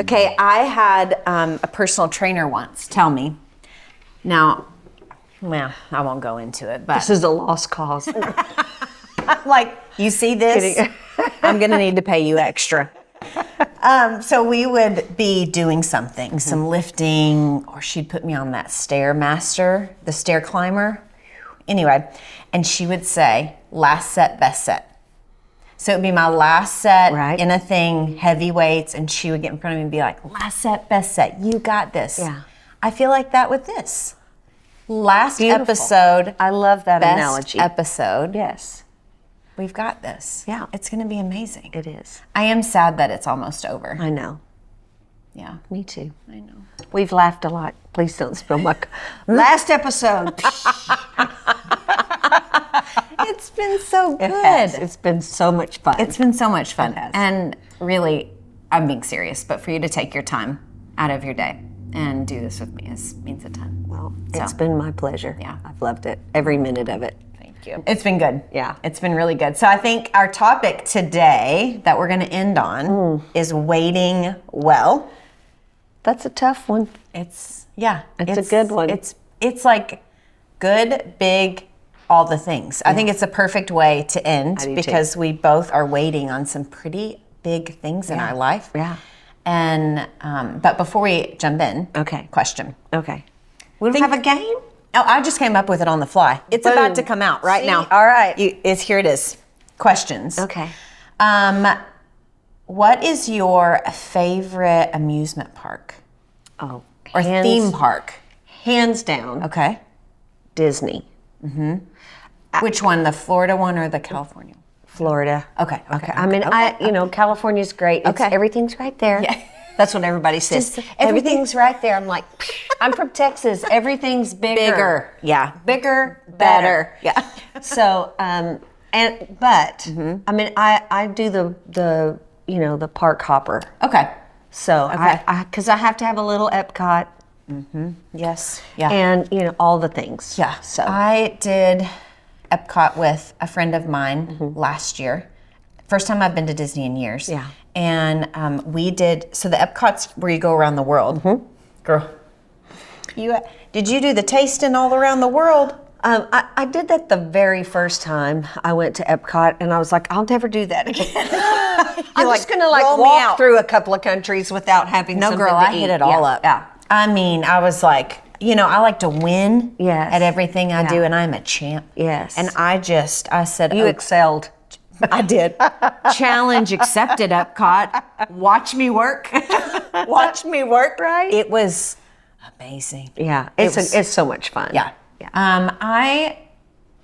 Okay, I had a personal trainer once tell me. Now, well, I won't go into it, but This is a lost cause. I'm like, you see this? I'm going to need to pay you extra. So we would be doing something, some lifting, or she'd put me on that Stairmaster, the stair climber. Anyway, and she would say, last set, best set. So it'd be my last set in a thing, heavy weights, and she would get in front of me and be like, last set, best set, you got this. Yeah. I feel like that with this. Last Beautiful. episode. I love that best analogy. episode. Yes. We've got this. Yeah. It's going to be amazing. It is. I am sad that it's almost over. I know. Yeah. Me too. I know. We've laughed a lot. Please don't spill my... Last episode. It's been so good. It has. It's been so much fun. It's been so much fun. It has. And really, I'm being serious, but for you to take your time out of your day and do this with me means a ton. Well, it's been my pleasure. Yeah. I've loved it. Every minute of it. Thank you. It's been good. Yeah. It's been really good. So I think our topic today that we're going to end on is waiting well. That's a tough one. It's a good one. It's like good, big, all the things. I think it's a perfect way to end because we both are waiting on some pretty big things in our life. Yeah. And but before we jump in, question. Okay. We don't have a game? Oh, I just came up with it on the fly. It's about to come out right now. All right. Here it is. Questions. Okay. What is your favorite amusement park? Oh. Or theme park? Hands down. Okay. Disney. Which one, the Florida one or the California? Florida. Okay. I mean, California's great. Everything's right there. Yeah. That's what everybody says. Everything's right there. I'm like, I'm from Texas. Everything's bigger. Yeah. Bigger, better. Yeah. So, I mean, I do the park hopper. Okay. So, because I have to have a little Epcot. Yes. Yeah. And, all the things. Yeah. So I did Epcot with a friend of mine last year. First time I've been to Disney in years. Yeah. And we did, so the Epcot's where you go around the world. Girl. Did you do the tasting all around the world? I did that the very first time I went to Epcot, and I was like, I'll never do that again. I'm just going to walk through a couple of countries without having something to eat. I hit it all up. Yeah. I mean, I was like, I like to win Yes. at everything I do, and I'm a champ. Yes. And I said, You excelled. I did. Challenge accepted, Epcot. Watch me work. Watch me work. Right. It was amazing. Yeah. It's so much fun. Yeah. I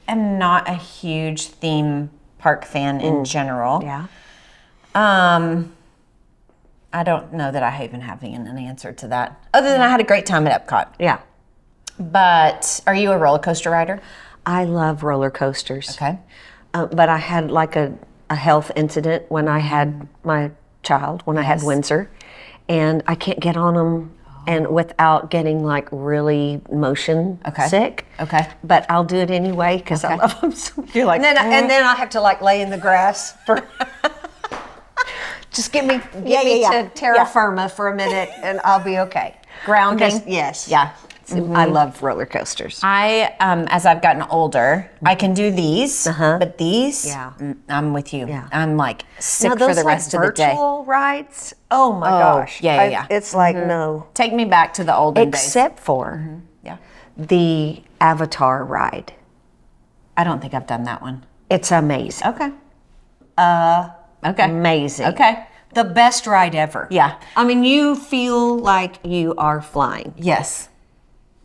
am not a huge theme park fan in general. Yeah. I don't know that I even have an answer to that. Other than I had a great time at Epcot. Yeah. But are you a roller coaster rider? I love roller coasters. Okay. But I had like a health incident when I had my child, when I had Windsor, and I can't get on them and without getting like really motion sick. Okay. But I'll do it anyway because I love them so much. You're like, and then I have to like lay in the grass for. Just get me to terra firma for a minute and I'll be okay. Grounding. Yes. Yeah. I love roller coasters. As I've gotten older, I can do these, but these, I'm with you. Yeah. I'm like sick for the rest of the day. Virtual rides, oh my gosh. Yeah. It's like, no. Take me back to the olden days. Except for the Avatar ride. I don't think I've done that one. It's amazing. Okay. Amazing. Okay. The best ride ever. Yeah. I mean, you feel like you are flying. Yes.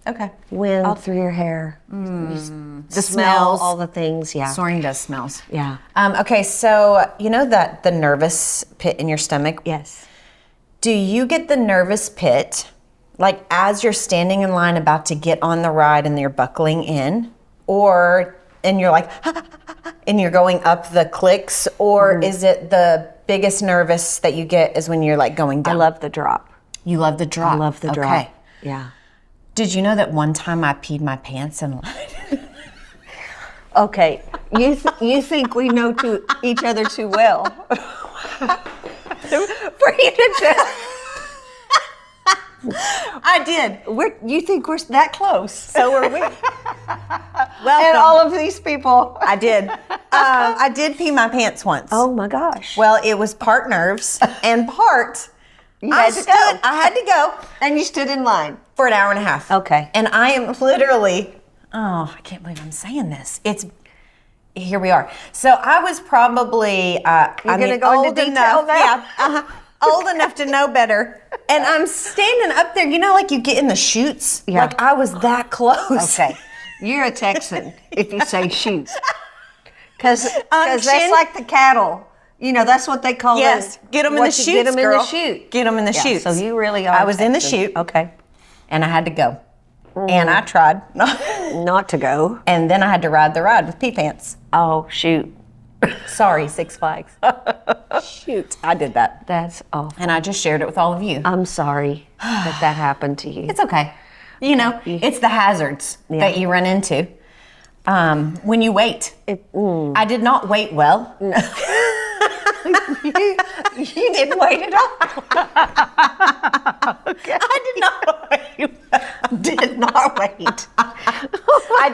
Okay. Wind through your hair. The Smell, smells. all the things. Yeah. Soaring does smells. Yeah. Okay, so you know that the nervous pit in your stomach? Yes. Do you get the nervous pit like as you're standing in line about to get on the ride and you're buckling in, and you're like, and you're going up the clicks, or is it the biggest nervous that you get is when you're like going down? I love the drop. You love the drop. I love the drop. Okay. Yeah. Did you know that one time I peed my pants in line? Okay, you think we know each other too well for you to I did. You think we're that close? So are we. Well, And all of these people. I did. I did pee my pants once. Oh my gosh. Well, it was part nerves and part. had to go. I had to go And you stood in line. for an hour and a half. Okay. And I am literally, I can't believe I'm saying this. Here we are. So I was probably, gonna go into detail now? Yeah, old enough to know better. And I'm standing up there, like you get in the chutes? Yeah. Like I was that close. Okay. You're a Texan if you say shoot. Because that's Chin- like the cattle. That's what they call Yes, it. get them in the chutes, Get them in girl. the chute. Get them in the Yeah, chutes. so you really are I was in the Texan. chute. Okay. And I had to go. And I tried. Not to go. And then I had to ride the ride with pee pants. Oh, shoot. Sorry, Six Flags. Shoot, I did that. That's awful. And I just shared it with all of you. I'm sorry that happened to you. It's okay. It's the hazards that you run into when you wait. I did not wait well. You didn't wait at all. Okay. I did not wait well. Did not wait. I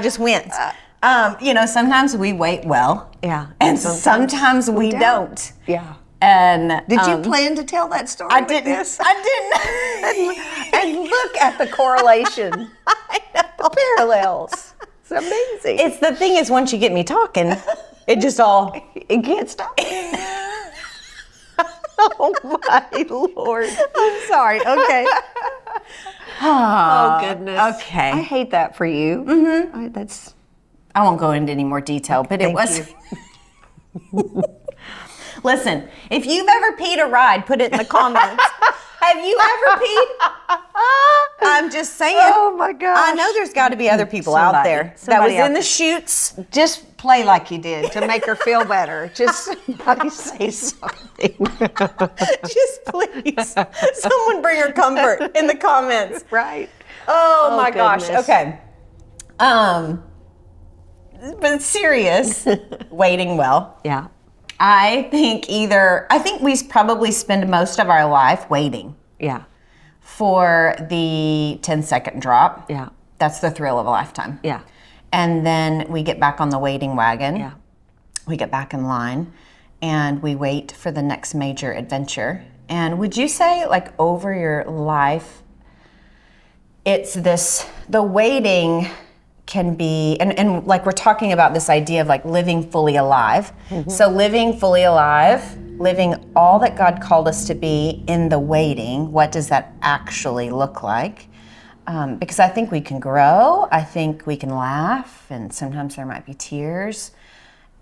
just went. Sometimes we wait well. Yeah. And sometimes we don't. Yeah. And Did you plan to tell that story? I with didn't. this? I didn't. And look at the correlation. I know. The parallels. It's amazing. It's the thing is once you get me talking, it just all It can't stop. Oh my Lord. I'm sorry. Okay. Oh goodness. Okay. I hate that for you. Mm-hmm. I won't go into any more detail, but it was. Listen, if you've ever peed a ride, put it in the comments. Have you ever peed? I'm just saying. Oh my gosh. I know there's got to be other people out there that somebody was out in the there. chutes. Just play like you did to make her feel better. Just somebody say something. Just please, someone bring her comfort in the comments. Right. Oh my gosh. goodness. Okay. But serious, waiting well. Yeah. I think we probably spend most of our life waiting Yeah. for the 10-second drop. Yeah. That's the thrill of a lifetime. Yeah. And then we get back on the waiting wagon. Yeah. We get back in line and we wait for the next major adventure. And would you say, like, over your life, the waiting can be, and like we're talking about this idea of like living fully alive. Mm-hmm. So living fully alive, living all that God called us to be in the waiting, what does that actually look like? Because I think we can grow, I think we can laugh, and sometimes there might be tears.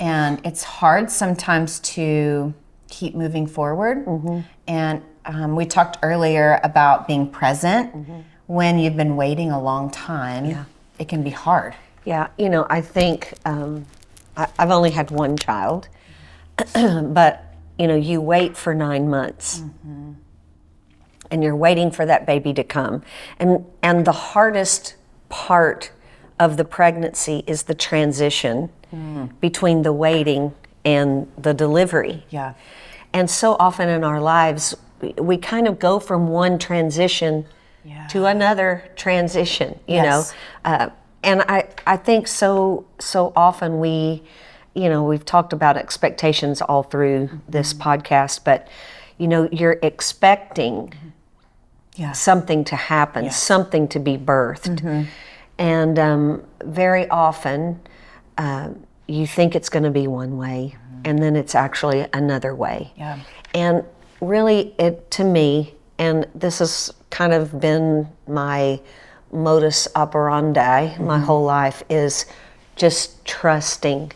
And it's hard sometimes to keep moving forward. Mm-hmm. And we talked earlier about being present. Mm-hmm. When you've been waiting a long time. Yeah. It can be hard. Yeah, I think I've only had one child, but you wait for 9 months, mm-hmm. and you're waiting for that baby to come, and the hardest part of the pregnancy is the transition between the waiting and the delivery. Yeah, and so often in our lives, we kind of go from one transition. Yeah. To another transition, yes. And I think so often we've talked about expectations all through this podcast, but you're expecting something to happen, something to be birthed, mm-hmm. and very often you think it's going to be one way, mm-hmm. and then it's actually another way. Yeah. And really, to me, and this has kind of been my modus operandi mm-hmm. my whole life, is just trusting.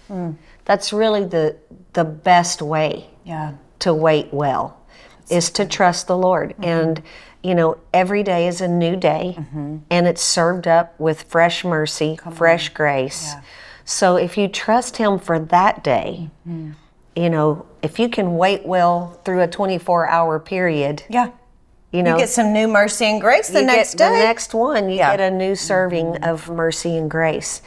That's really the best way to wait well, is to trust the Lord. Mm-hmm. And every day is a new day, mm-hmm. and it's served up with fresh mercy, fresh grace. Yeah. So if you trust Him for that day, mm-hmm. If you can wait well through a 24-hour period, you get some new mercy and grace the next day. The next one, you get a new serving mm-hmm. of mercy and grace.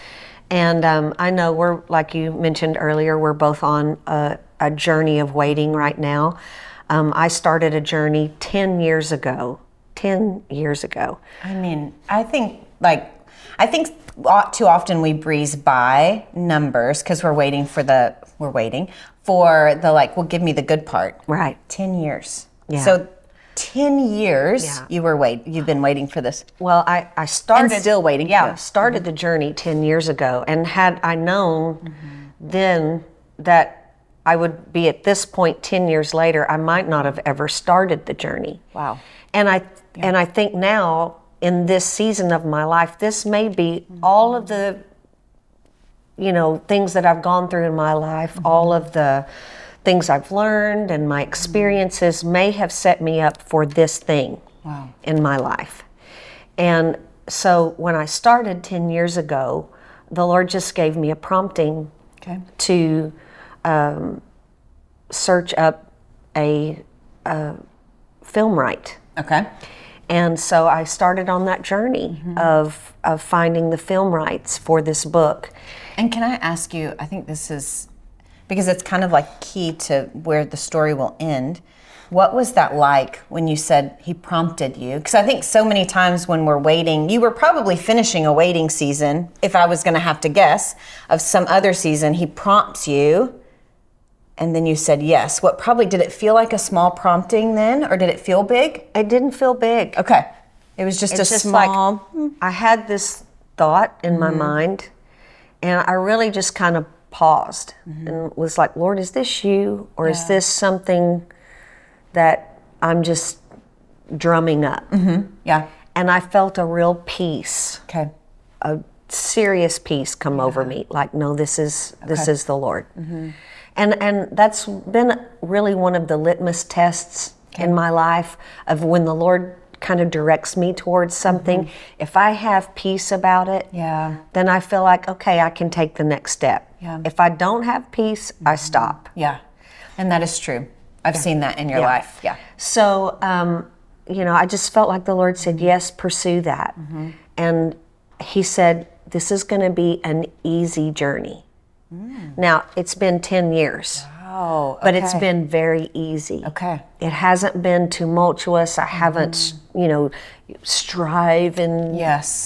And I know we're, like you mentioned earlier, we're both on a journey of waiting right now. I started a journey 10 years ago. 10 years ago. I mean, I think too often we breeze by numbers because we're waiting for the like, well, give me the good part. Right. 10 years. Yeah. So 10 years you've been waiting for this. Well, I started. And still waiting. Yeah, started the journey 10 years ago. And had I known then that I would be at this point 10 years later, I might not have ever started the journey. Wow. And I think now in this season of my life, this may be all of the, things that I've gone through in my life, all of the things I've learned and my experiences may have set me up for this thing in my life. And so when I started 10 years ago, the Lord just gave me a prompting to search up a film right. Okay. And so I started on that journey of finding the film rights for this book. And can I ask you, I think this is, because it's kind of like key to where the story will end. What was that like when you said he prompted you? Because I think so many times when we're waiting, you were probably finishing a waiting season, if I was going to have to guess, of some other season. He prompts you, and then you said yes. Did it feel like a small prompting then, or did it feel big? It didn't feel big. Okay. It was just It's a just small... like, I had this thought in my mind, and I really just kind of paused and was like, Lord, is this you, or is this something that I'm just drumming up? Yeah. And I felt a real peace, Okay. a serious peace come over me. Like, no, this is the Lord. And that's been really one of the litmus tests in my life of when the Lord kind of directs me towards something. If I have peace about it, then I feel like, okay, I can take the next step. If I don't have peace, I stop. Yeah. And that is true. I've seen that in your life. Yeah. So, I just felt like the Lord said, yes, pursue that. And he said, this is going to be an easy journey. Now, it's been 10 years. Oh, okay. But it's been very easy. Okay. It hasn't been tumultuous. I haven't, strive and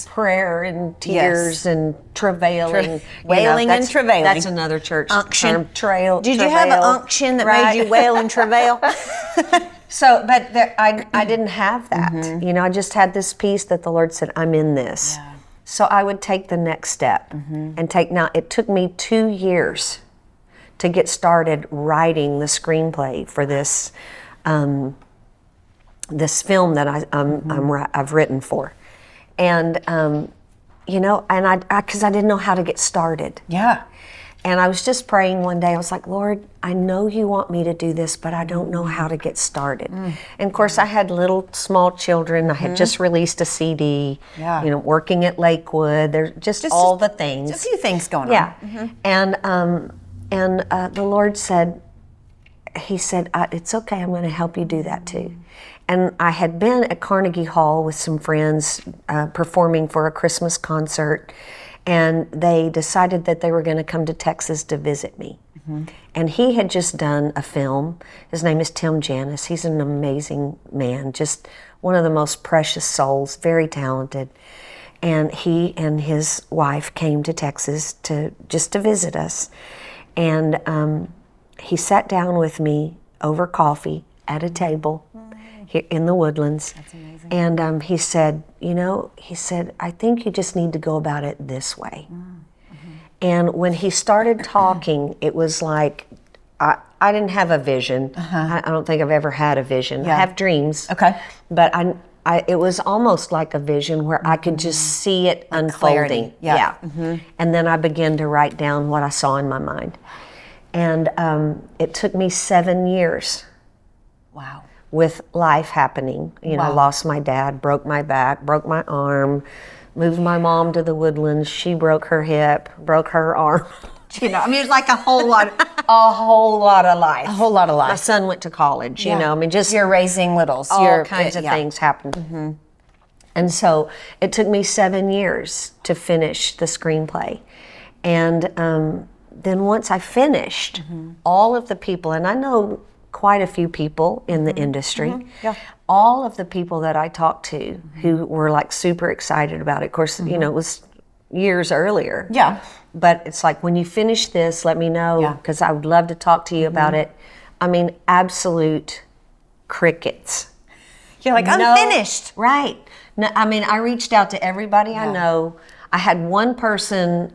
prayer and tears and travailing. Wailing and travailing. That's another church Unction. term. Did you have an unction that made you wail and travail? So, but I didn't have that. I just had this peace that the Lord said, I'm in this. Yeah. So I would take the next step and now it took me 2 years to get started writing the screenplay for this this film that I've written for, and because I didn't know how to get started. Yeah. And I was just praying one day. I was like, Lord, I know you want me to do this, but I don't know how to get started. And of course, I had little small children. I had just released a CD. Yeah. Working at Lakewood. There's just all the things. A few things going on. Yeah. And the Lord said, he said, it's okay, I'm going to help you do that too. And I had been at Carnegie Hall with some friends performing for a Christmas concert, and they decided that they were going to come to Texas to visit me. And he had just done a film. His name is Tim Janis. He's an amazing man, just one of the most precious souls, very talented. And he and his wife came to Texas just to visit us. And he sat down with me over coffee at a table here in the Woodlands. That's amazing. And he said, I think you just need to go about it this way. And when he started talking, it was like, I didn't have a vision. I don't think I've ever had a vision. I have dreams. Okay. But it was almost like a vision where I could just see it unfolding. Clarity. Yeah. And then I began to write down what I saw in my mind. And it took me 7 years. Wow. With life happening. Lost my dad, broke my back, broke my arm, moved my mom to the Woodlands. She broke her hip, broke her arm. It's like a whole lot of life. A whole lot of life. My son went to college, just you're raising littles. All kinds of things happened. And so it took me 7 years to finish the screenplay. And then once I finished, all of the people, and I know quite a few people in the industry. Yeah. All of the people that I talked to who were like super excited about it. Of course, you know, it was years earlier. Yeah. But it's like, when you finish this, let me know, because I would love to talk to you about it. I mean, absolute crickets. You're like, I'm finished. Right. No, I mean, I reached out to everybody I know. I had one person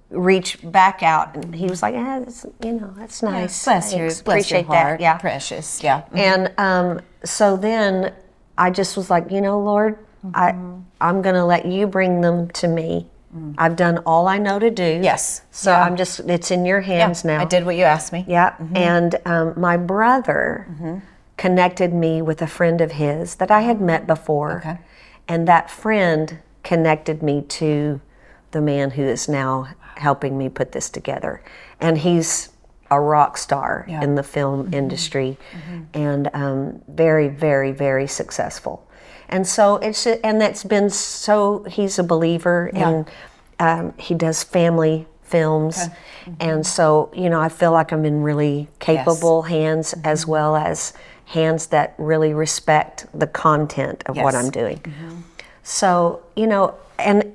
reach back out, and he was like, that's, you know, that's nice. Bless you. Appreciate Bless your heart. that. Yeah. Precious. Yeah. And so then I just was like, you know, Lord, I'm going to let you bring them to me. I've done all I know to do. Yes. So I'm just, it's in your hands now. I did what you asked me. Yeah. And my brother connected me with a friend of his that I had met before. Okay. And that friend connected me to the man who is now helping me put this together. And he's a rock star in the film industry, and very, very, very successful. And so that's been so, he's a believer, and he does family films. And so, you know, I feel like I'm in really capable hands, as well as hands that really respect the content of what I'm doing. So, you know,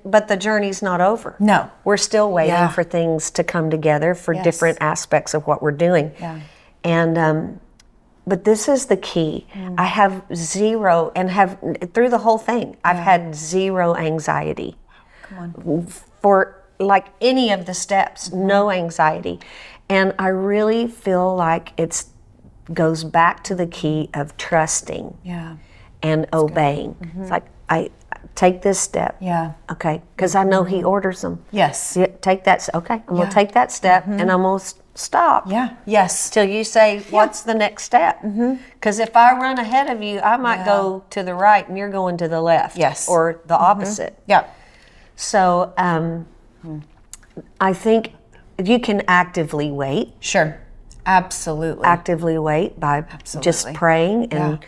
but the journey's not over. No. We're still waiting for things to come together for different aspects of what we're doing. Yeah. And but this is the key. I have zero, and have through the whole thing, I've had zero anxiety. Come on. For like any of the steps, no anxiety. And I really feel like it's goes back to the key of trusting and obeying. It's like, I take this step. Yeah. Okay. Because I know he orders them. Yes. Take that. Okay. I'm going to take that step, and I'm going to stop. Yeah. Yes. Till you say, what's the next step? Because if I run ahead of you, I might go to the right and you're going to the left. Yes. Or the opposite. Yeah. So I think you can actively wait. Sure. Absolutely. Actively wait by just praying and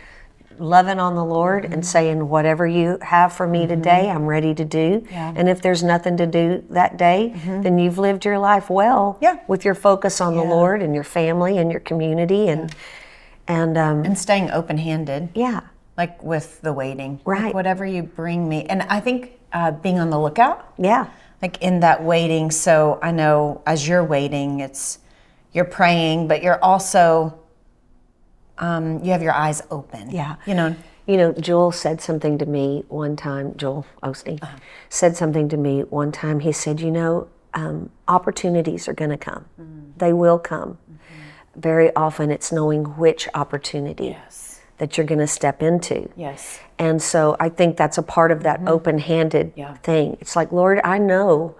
loving on the Lord and saying, whatever you have for me today, I'm ready to do. And if there's nothing to do that day, then you've lived your life well with your focus on the Lord and your family and your community and staying open-handed. Yeah. Like with the waiting. Right. Like whatever you bring me. And I think being on the lookout. Yeah. Like in that waiting. So I know as you're waiting, you're praying, but you're also, you have your eyes open. Yeah. You know, Joel said something to me one time, Joel Osteen said something to me one time. He said, opportunities are going to come. They will come. Very often it's knowing which opportunity that you're going to step into. Yes. And so I think that's a part of that open-handed thing. It's like, Lord, I know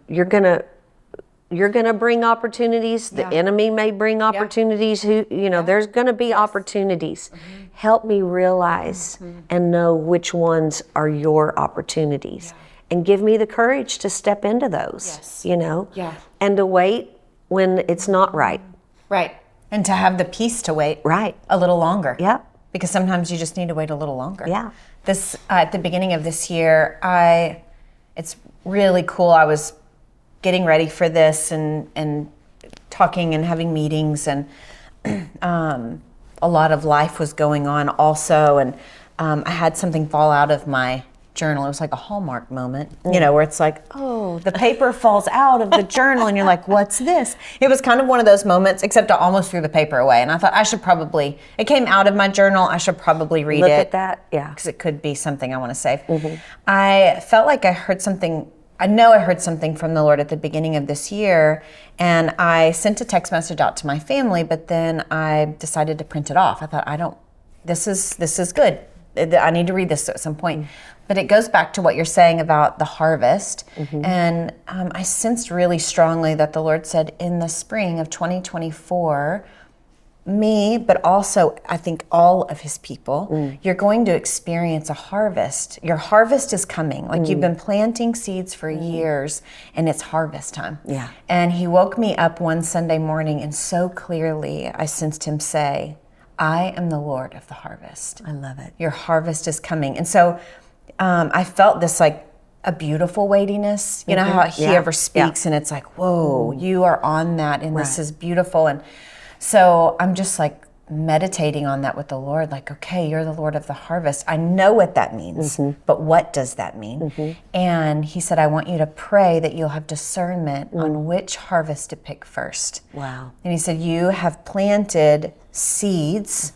you're going to bring opportunities. The enemy may bring opportunities. There's going to be opportunities. Help me realize and know which ones are your opportunities. And give me the courage to step into those, and to wait when it's not right. Right. And to have the peace to wait a little longer. Yeah. Because sometimes you just need to wait a little longer. Yeah. This at the beginning of this year, it's really cool. I was getting ready for this and talking and having meetings, and a lot of life was going on also. And I had something fall out of my journal. It was like a Hallmark moment, where it's like, oh, the paper falls out of the journal and you're like, what's this? It was kind of one of those moments, except I almost threw the paper away. And I thought it came out of my journal. I should probably read it. Look at that. Yeah. Because it could be something I want to save. I felt like I heard something. I know I heard something from the Lord at the beginning of this year, and I sent a text message out to my family, but then I decided to print it off. I thought, this is good. I need to read this at some point. But it goes back to what you're saying about the harvest. And I sensed really strongly that the Lord said in the spring of 2024, me, but also I think all of his people, you're going to experience a harvest. Your harvest is coming. Like you've been planting seeds for years, and it's harvest time. Yeah. And he woke me up one Sunday morning, and so clearly I sensed him say, I am the Lord of the harvest. I love it. Your harvest is coming. And so I felt this like a beautiful weightiness. You know how he ever speaks and it's like, whoa, you are on that, and this is beautiful. And So I'm just like meditating on that with the Lord, like, okay, you're the Lord of the harvest. I know what that means, but what does that mean? And he said, I want you to pray that you'll have discernment on which harvest to pick first. Wow. And he said, you have planted seeds,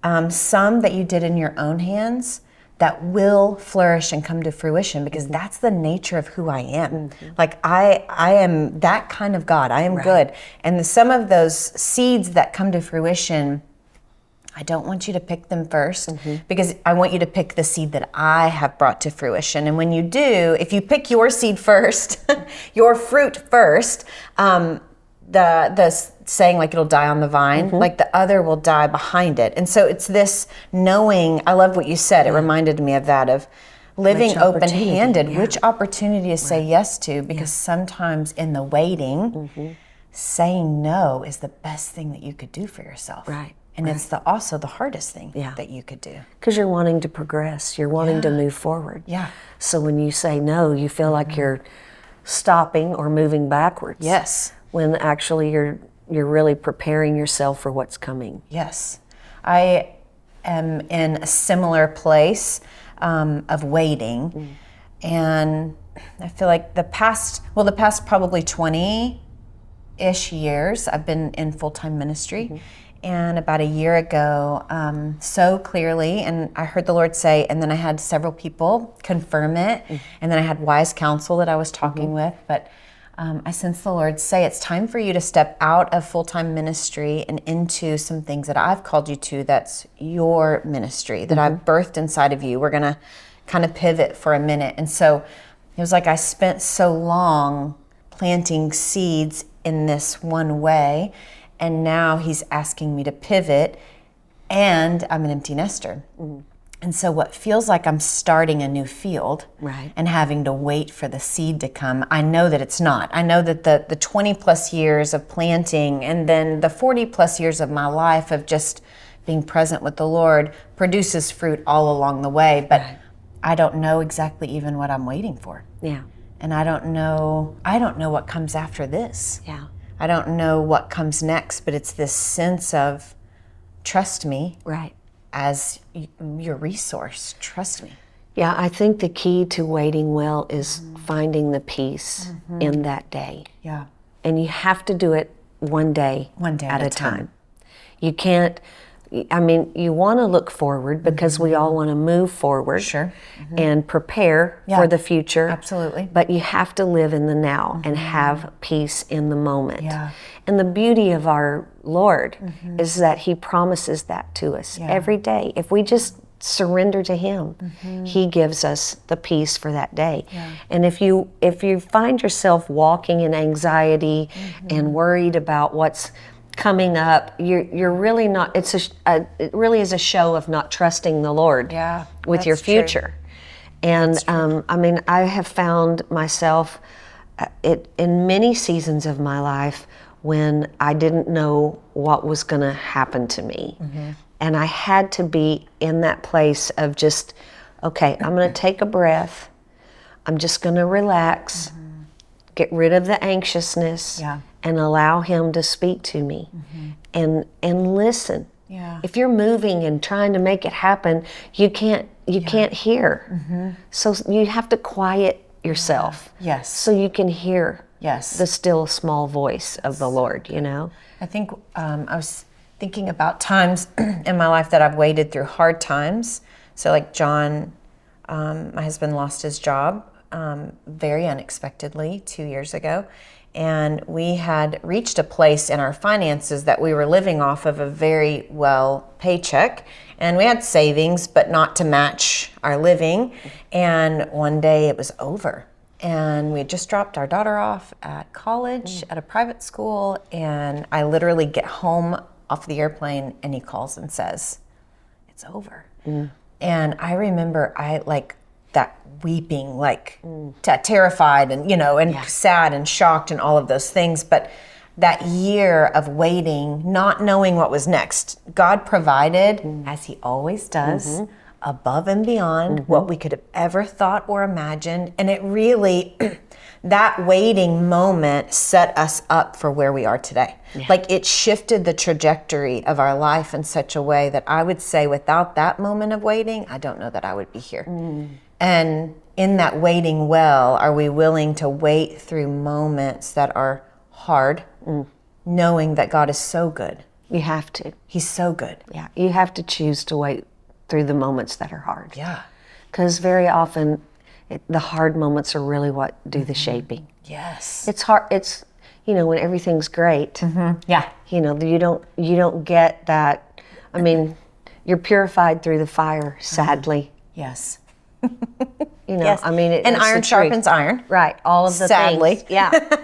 some that you did in your own hands, that will flourish and come to fruition, because that's the nature of who I am. Like I am that kind of God. I am good. And some of those seeds that come to fruition, I don't want you to pick them first, because I want you to pick the seed that I have brought to fruition. And when you do, if you pick your seed first, your fruit first, the saying, like, it'll die on the vine, like the other will die behind it. And so it's this knowing. I love what you said. It reminded me of that, of living open-handed, which opportunity to say yes to, because sometimes in the waiting, saying no is the best thing that you could do for yourself. Right. And it's also the hardest thing that you could do. Because you're wanting to progress. You're wanting to move forward. Yeah. So when you say no, you feel like you're stopping or moving backwards. Yes. When actually you're really preparing yourself for what's coming. Yes. I am in a similar place of waiting. And I feel like the past probably 20-ish years, I've been in full-time ministry. And about a year ago, so clearly, and I heard the Lord say, and then I had several people confirm it, and then I had wise counsel that I was talking with, but I sensed the Lord say, it's time for you to step out of full-time ministry and into some things that I've called you to, that's your ministry, that I've birthed inside of you. We're going to kind of pivot for a minute. And so it was like I spent so long planting seeds in this one way, and now he's asking me to pivot, and I'm an empty nester. And so what feels like I'm starting a new field and having to wait for the seed to come, I know that it's not. I know that the 20 plus years of planting, and then the 40 plus years of my life of just being present with the Lord produces fruit all along the way, but I don't know exactly even what I'm waiting for. Yeah. And I don't know what comes after this. Yeah. I don't know what comes next, but it's this sense of, trust me as your resource. Trust me. Yeah, I think the key to waiting well is finding the peace in that day. Yeah. And you have to do it one day at a time. You can't, I mean, you want to look forward, because we all want to move forward and prepare for the future. Absolutely. But you have to live in the now and have peace in the moment. And the beauty of our Lord is that he promises that to us every day. If we just surrender to him, he gives us the peace for that day. And if you find yourself walking in anxiety and worried about what's coming up, you're really not. It really is a show of not trusting the Lord with your future. And I mean, I have found myself in many seasons of my life when I didn't know what was going to happen to me, and I had to be in that place of just, okay, I'm going to take a breath. I'm just going to relax, get rid of the anxiousness. And allow him to speak to me, and listen. If you're moving and trying to make it happen, you can't hear. So you have to quiet yourself. So you can hear the still small voice of the Lord, you know? I think I was thinking about times in my life that I've waited through hard times. So like John, my husband, lost his job very unexpectedly 2 years ago. And we had reached a place in our finances that we were living off of a very well paycheck. And we had savings, but not to match our living. And one day it was over. And we had just dropped our daughter off at college at a private school. And I literally get home off the airplane, and he calls and says, it's over. And I remember that weeping, terrified and, and sad and shocked and all of those things. But that year of waiting, not knowing what was next, God provided, as he always does, above and beyond what we could have ever thought or imagined. And it really, that waiting moment set us up for where we are today. Yeah. Like it shifted the trajectory of our life in such a way that I would say without that moment of waiting, I don't know that I would be here. And in that waiting well, are we willing to wait through moments that are hard, knowing that God is so good? You have to. He's so good. Yeah, you have to choose to wait through the moments that are hard. Yeah. Because very often the hard moments are really what do the shaping. Yes. It's hard. It's, when everything's great. Yeah. You don't get that. I mean, you're purified through the fire, sadly. Yes. Yes. I mean, and iron sharpens iron. Right. All of the sadly. things. Yeah.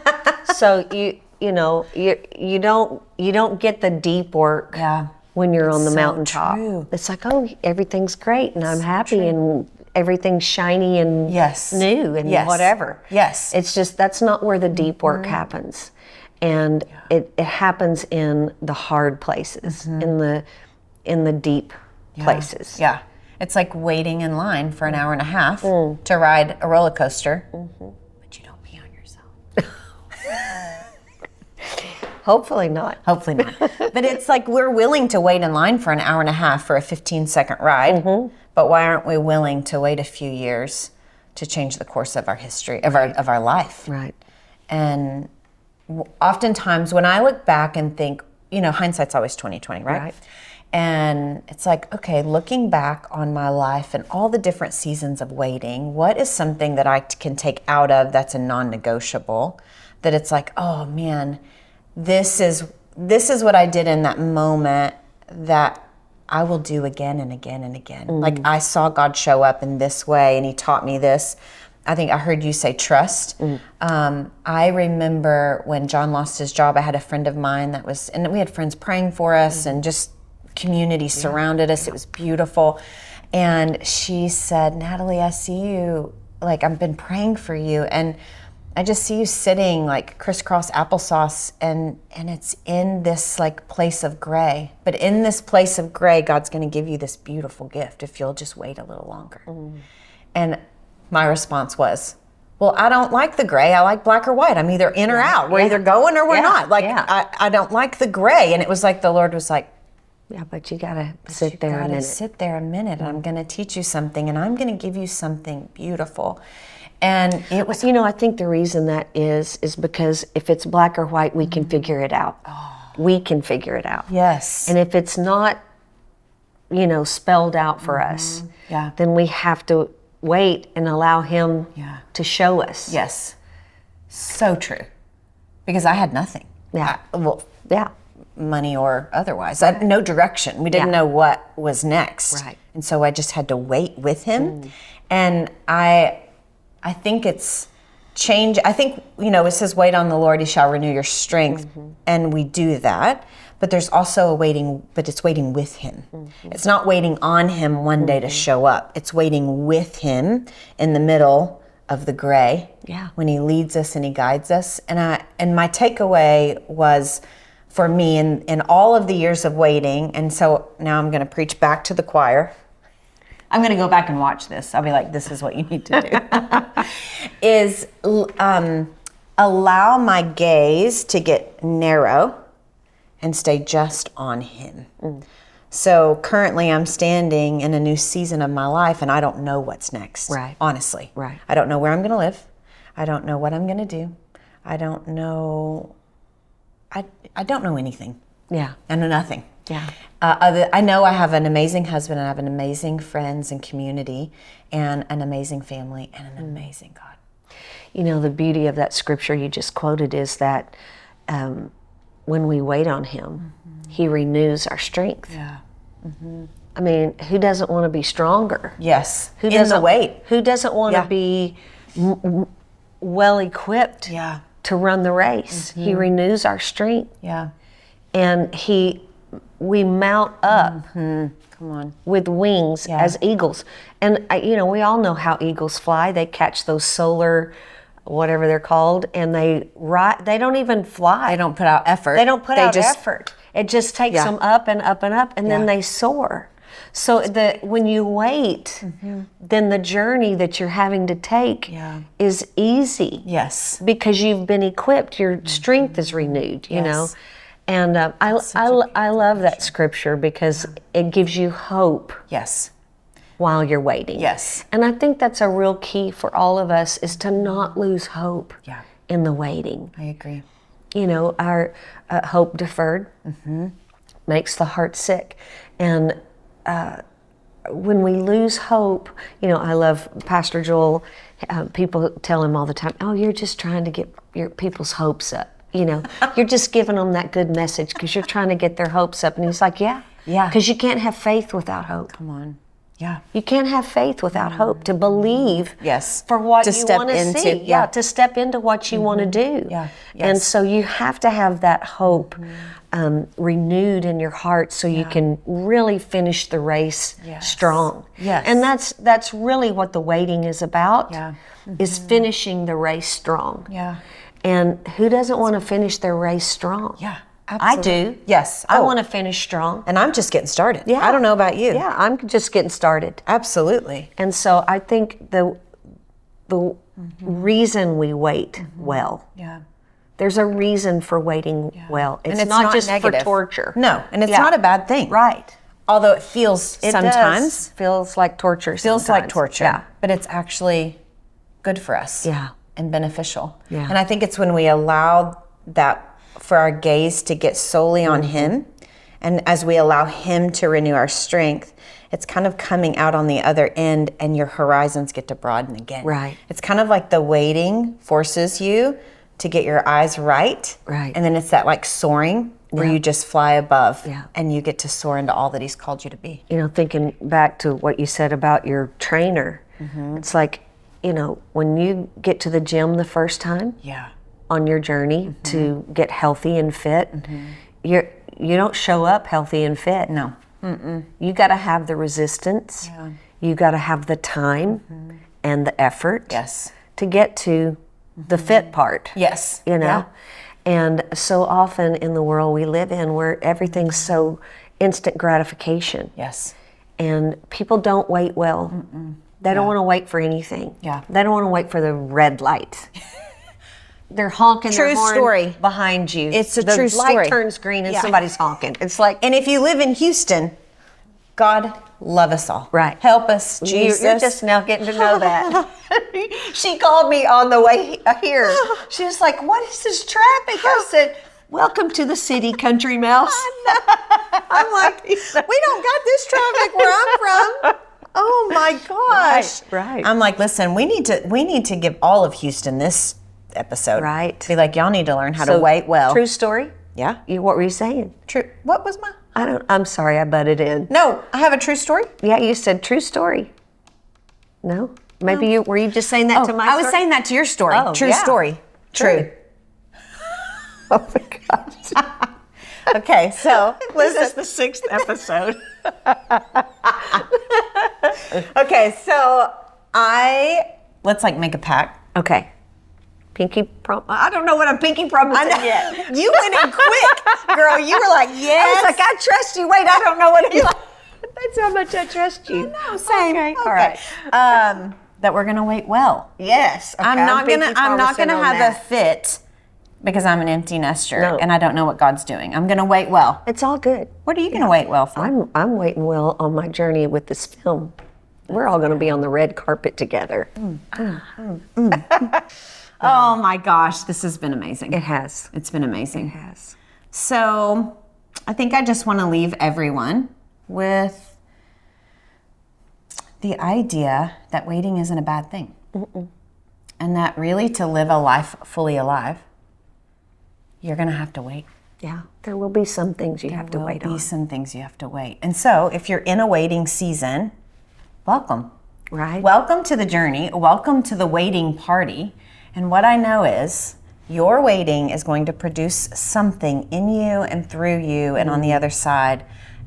So you don't get the deep work. Yeah. When you're on the so mountaintop. true. It's like, oh, everything's great and I'm happy and everything's shiny and new and whatever. Yes. It's just, that's not where the deep work happens. And it happens in the hard places, in the deep places. Yeah. It's like waiting in line for an hour and a half to ride a roller coaster, but you don't pee on yourself. Hopefully not. Hopefully not. But it's like we're willing to wait in line for an hour and a half for a 15-second ride, but why aren't we willing to wait a few years to change the course of our history, of our life? Right. And oftentimes when I look back and think, hindsight's always 20/20, right? And it's like, okay, looking back on my life and all the different seasons of waiting, what is something that I can take out of that's a non-negotiable, that it's like, oh man, this is what I did in that moment that I will do again and again and again. Like I saw God show up in this way and he taught me this. I think I heard you say trust. I remember when John lost his job, I had a friend of mine and we had friends praying for us and just community surrounded us. It was beautiful. And she said, Natalie, I see you, like I've been praying for you and I just see you sitting like crisscross applesauce and it's in this like place of gray. But in this place of gray, God's going to give you this beautiful gift if you'll just wait a little longer. And my response was, well, I don't like the gray. I like black or white. I'm either in or out. We're either going or we're not. Like I don't like the gray. And it was like the Lord was like, yeah, but you gotta sit there a minute. Sit there a minute, and I'm going to teach you something, and I'm going to give you something beautiful. And it was, I think the reason that is because if it's black or white, we can figure it out. We can figure it out. Yes. And if it's not, spelled out for us, then we have to wait and allow him to show us. Yes. So true. Because I had nothing. Yeah. Money or otherwise. I had no direction. We didn't know what was next. Right. And so I just had to wait with him. And I think it's change. I think, it says wait on the Lord, he shall renew your strength. And we do that. But there's also it's waiting with him. It's not waiting on him one day to show up. It's waiting with him in the middle of the gray. Yeah. When he leads us and he guides us. And my takeaway was, for me, in all of the years of waiting, and so now I'm going to preach back to the choir. I'm going to go back and watch this. I'll be like, this is what you need to do. Is allow my gaze to get narrow and stay just on him. So currently I'm standing in a new season of my life and I don't know what's next. Right. Honestly. Right. I don't know where I'm going to live. I don't know what I'm going to do. I don't know anything. Yeah. I know nothing. Yeah. I know I have an amazing husband and I have an amazing friends and community and an amazing family and an amazing God. The beauty of that scripture you just quoted is that when we wait on him, he renews our strength. Yeah. I mean, who doesn't want to be stronger? Yes. Who in the wait. Who doesn't want to be well equipped to run the race? He renews our strength. Yeah. And we mount up Come on. with wings as eagles. And we all know how eagles fly. They catch those solar, whatever they're called, and they don't even fly. They don't put out effort. They don't put out effort. It just takes them up and up and up, and then they soar. So when you wait, then the journey that you're having to take is easy. Yes. Because you've been equipped, your strength is renewed, you know. And I love that scripture because it gives you hope. Yes. While you're waiting. Yes. And I think that's a real key for all of us is to not lose hope in the waiting. I agree. You know, our hope deferred makes the heart sick. And when we lose hope, you know, I love Pastor Joel. People tell him all the time, oh, you're just trying to get your people's hopes up. You know, you're just giving them that good message because you're trying to get their hopes up. And he's like, yeah. Because you can't have faith without hope. Come on. Yeah. You can't have faith without hope to believe for what you want to see. To step into what you want to do. Yeah. Yes. And so you have to have that hope renewed in your heart so you can really finish the race strong. Yes. And that's really what the waiting is about, is finishing the race strong. Yeah. And who doesn't want to finish their race strong? Yeah. Absolutely. I do. Yes. I want to finish strong. And I'm just getting started. Yeah. I don't know about you. Yeah, I'm just getting started. Absolutely. And so I think the reason we wait well. Yeah. There's a reason for waiting well. It's, not just negative. For torture. No, and it's not a bad thing. Right. Although it feels sometimes feels like torture. Like torture. Yeah. But it's actually good for us. Yeah. And beneficial. Yeah. And I think it's when we allow that for our gaze to get solely on Him, and as we allow Him to renew our strength, it's kind of coming out on the other end and your horizons get to broaden again. Right. It's kind of like the waiting forces you to get your eyes right. Right. And then it's that like soaring where you just fly above Yeah. and you get to soar into all that He's called you to be. You know, thinking back to what you said about your trainer, it's like, you know, when you get to the gym the first time, on your journey to get healthy and fit, you don't show up healthy and fit. No. You got to have the resistance. You got to have the time and the effort to get to the fit part. Yes. You know? And so often in the world we live in where everything's so instant gratification. Yes. And people don't wait well. They don't want to wait for anything. Yeah. They don't want to wait for the red light. They're honking their horn behind you. It's a true story. The light turns green and somebody's honking. It's like, and if you live in Houston, God love us all. Right. Help us, Jesus. You're just now getting to know that. She called me on the way here. She was like, what is this traffic? I said, welcome to the city, country mouse. I'm like, we don't got this traffic where I'm from. Oh my gosh. Right. I'm like, listen, we need to give all of Houston this episode. Right. Be like, y'all need to learn how to wait well. True story? Yeah. What were you saying? True. What was my? I'm sorry, I butted in. No, I have a true story. Yeah, you said true story. No? Maybe were you just saying that to my story? I was saying that to your story. Oh, true story. True. Oh my gosh. Okay, so This is the 6th episode. Okay, so let's like make a pact. Okay. Pinky promise. I don't know what I'm pinky promising yet. You went in quick, girl. You were like, yes. I was like, I trust you. Wait, I don't know what it is. That's how much I trust you. No, same. Okay. All right. That we're gonna wait well. Yes. Okay. I'm not gonna have a fit because I'm an empty nester and I don't know what God's doing. I'm gonna wait well. It's all good. What are you gonna wait well for? I'm waiting well on my journey with this film. We're all going to be on the red carpet together. Oh my gosh, this has been amazing. It has. It's been amazing. It has. So I think I just want to leave everyone with the idea that waiting isn't a bad thing. And that really to live a life fully alive, you're going to have to wait. Yeah, there will be some things you have to wait on. There will be some things you have to wait. And so if you're in a waiting season, welcome. Right. Welcome to the journey. Welcome to the waiting party. And what I know is your waiting is going to produce something in you and through you and on the other side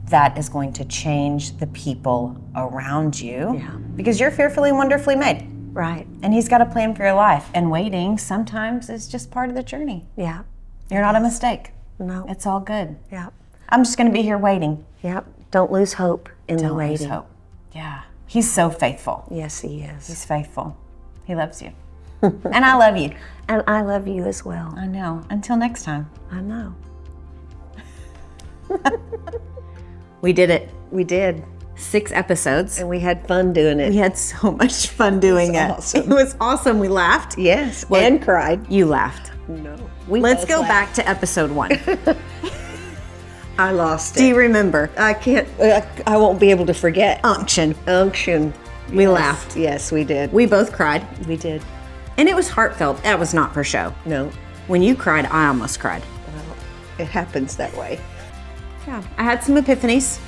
that is going to change the people around you. Yeah. Because you're fearfully and wonderfully made. Right. And He's got a plan for your life. And waiting sometimes is just part of the journey. Yeah. You're not a mistake. No. It's all good. Yeah. I'm just going to be here waiting. Yep. Don't lose hope in the Don't lose waiting. hope. Yeah. He's so faithful. Yes, he is. He's faithful. He loves you. And I love you. And I love you as well. I know. Until next time. I know. We did it. We did. 6 episodes. And we had fun doing it. We had so much fun doing it. Awesome. It was awesome. We laughed. Yes. Well, and cried. You laughed. No. Let's go back to episode 1. I lost it. Do you remember? I can't, I won't be able to forget. Unction. Unction. We Yes. laughed. Yes, we did. We both cried. We did. And it was heartfelt. That was not for show. No. When you cried, I almost cried. Well, it happens that way. Yeah. I had some epiphanies.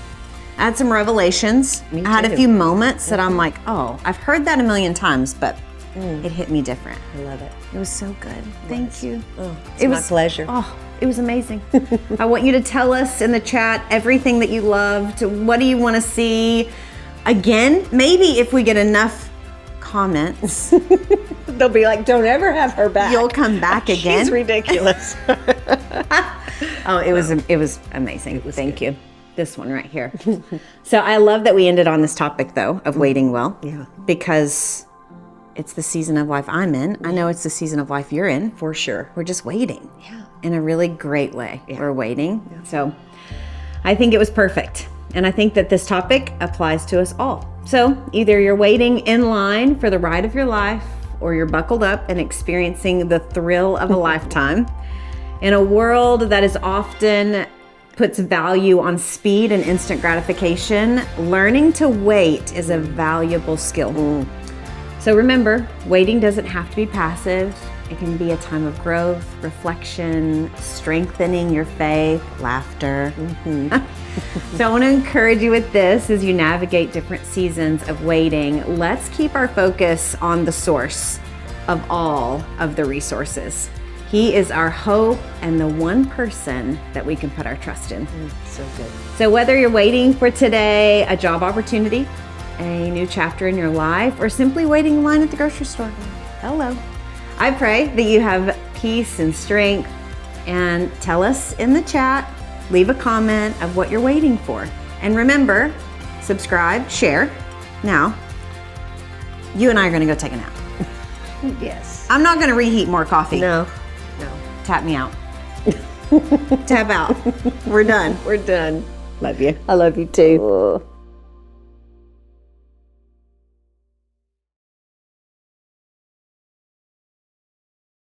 I had some revelations. Me I had a too. few moments that I'm like, oh, I've heard that a million times, but it hit me different. I love it. It was so good. Thank you. Oh, it's my pleasure. Oh, it was amazing. I want you to tell us in the chat everything that you loved. What do you want to see again? Maybe if we get enough comments, They'll be like, don't ever have her back. you'll come back again. She's ridiculous. Oh, it was amazing. Thank you. This one right here. So I love that we ended on this topic though of waiting well. Yeah. Because it's the season of life I'm in. I know it's the season of life you're in. For sure. We're just waiting. Yeah. In a really great way. We're waiting. Yeah. So I think it was perfect. And I think that this topic applies to us all. So either you're waiting in line for the ride of your life, or you're buckled up and experiencing the thrill of a lifetime. In a world that is often puts value on speed and instant gratification, learning to wait is a valuable skill. So remember, waiting doesn't have to be passive. It can be a time of growth, reflection, strengthening your faith, laughter. So I want to encourage you with this as you navigate different seasons of waiting. Let's keep our focus on the source of all of the resources. He is our hope and the one person that we can put our trust in. So good. So whether you're waiting for today, a job opportunity, a new chapter in your life, or simply waiting in line at the grocery store, hello. I pray that you have peace and strength, and tell us in the chat, leave a comment of what you're waiting for. And remember, subscribe, share. Now, you and I are gonna go take a nap. Yes. I'm not gonna reheat more coffee. No. Tap me out. Tap out. We're done. We're done. Love you. I love you too.